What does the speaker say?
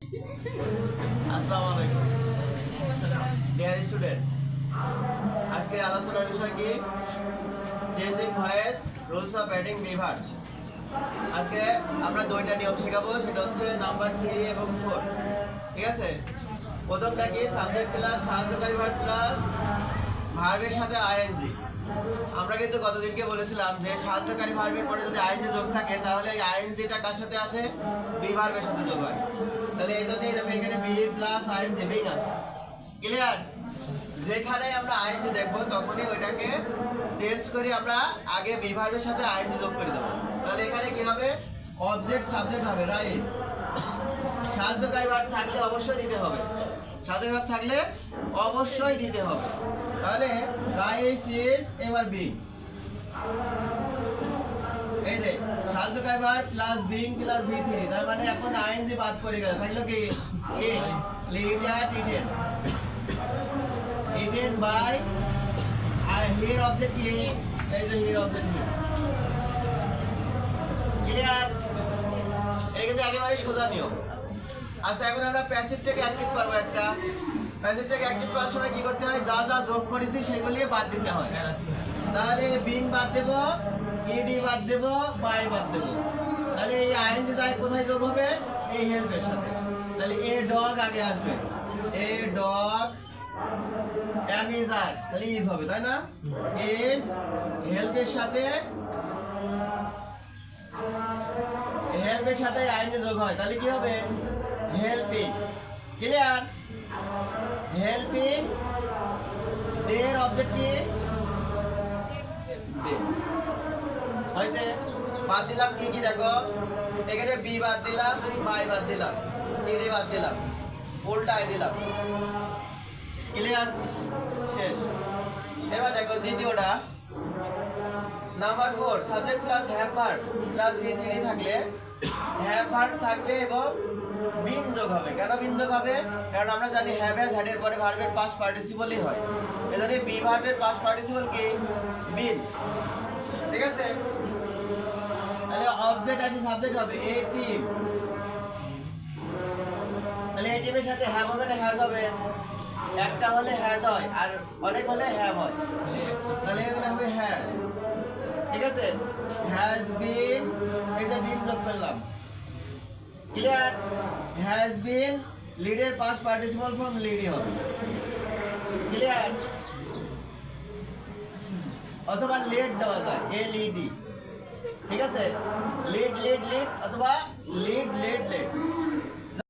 আসসালামু আলাইকুম dear student, আজকে আলোচনার বিষয় কি? Changing voice, rules of adding বিভার। আজকে আমরা দুইটা নিয়ম শেখাবো, সেটা হচ্ছে নাম্বার 3 এবং 4। ঠিক আছে, প্রথমটা কি? সাবজেক্ট প্লাস সাহায্যকারী ভার্ব প্লাস ভার্বের সাথে আইএনজি। আমরা কিন্তু গতদিনকে বলেছিলাম যে সাহায্যকারী ভার্বের পরে যদি আইএনজি যোগ থাকে তাহলে এই আইএনজিটা কার সাথে আসে? বি ভার্বের সাথে যোগ হয়। তাহলে এই জন্যই দেখো এখানে বি প্লাস আইএনজি বিং আছে। ক্লিয়ার? যেখানে আমরা আইএনজি দেখবো তখনই ওইটাকে চেঞ্জ করে আমরা আগে বি ভার্বের সাথে আইএনজি যোগ করে দেবো। তাহলে এখানে কি হবে? অবজেক্ট সাবজেক্ট হবে, রাইস। সাহায্যকারী ভার্ব থাকলে অবশ্যই দিতে হবে, সাহায্যকারী ভার্ব থাকলে অবশ্যই দিতে হবে। তাহলে রাইস ইজ এবার বিং। এই যে সাহায্যকারী verb plus being plus V3, তার মানে এখন আইএনজি বাদ পড়ে গেল, থাকলো কি? ইট, লিটার eaten, eaten by here object কি? এই যে হিয়ার অবজেক্ট হি। ক্লিয়ার? এই কিন্তু একেবারে সোজা নিয়ম। আচ্ছা, এখন আমরা প্যাসিভ থেকে অ্যাক্টিভ করবো একটা। প্যাসিভ থেকে অ্যাক্টিভ করার সময় কি করতে হয়? যা যা যোগ করেছি সেগুলি বাদ দিতে হয়। তাহলে বিং বাদ দেবো, ইডি বাদ দেবো, বাই বাদ দেবো। তাহলে এই আইএনজি যায় কোথায় যোগ হবে? এই হেল্পের সাথে। তাহলে এ ডগ আগে আসবে, এ ডগ এম ইজ আর, তাহলে ইজ হবে, তাই না? ইজ হেল্পের সাথে, হেল্পের সাথে আইএনজি যোগ হয়, তাহলে কি হবে? হেল্পিং। ক্লিয়ার? হেল্পিং, দের অবজেক্ট কি? দে। হয়েছে? বাদ দিলাম কি কি দেখো, এখানে বি বাদ দিলাম, বাই বাদ দিলাম, ইডি বাদ দিলাম, উল্টায় দিলাম। ক্লিয়ার? শেষ। এবার দেখো দ্বিতীয়টা, number 4, subject plus have verb plus V3 থাকলে হ্যাভ ভার্ব থাকবে এবং বিন যোগ হবে। কেন বিন যোগ হবে? কারণ আমরা জানি হ্যাভ হ্যাজ হ্যাড এর পরে ভার্বের পাস্ট পার্টিসিপলই হয়। এজন্য বি ভার্বের পাস্ট পার্টিসিপল কি? বিন। ঠিক আছে? তাহলে অবজেক্ট আছে, সাবজেক্ট হবে এ টিম। তাহলে এ টিমের সাথে হ্যাভ হবে না হ্যাজ হবে? একটা হলে হ্যাজ হয় আর অনেক হলে হ্যাভ হয়, তাহলে এখানে হবে হ্যাজ। ঠিক আছে? হ্যাজ বিন, এই যে বিন যোগ করলাম। ক্লিয়ার? হ্যাজ বিন লিডের পাস্ট পার্টিসিপল ফর্ম লিডই হবে। ক্লিয়ার? অথবা লেট দেওয়া যায়, LED। ঠিক আছে? লিড লিড লিড অথবা লিড লেট লেট।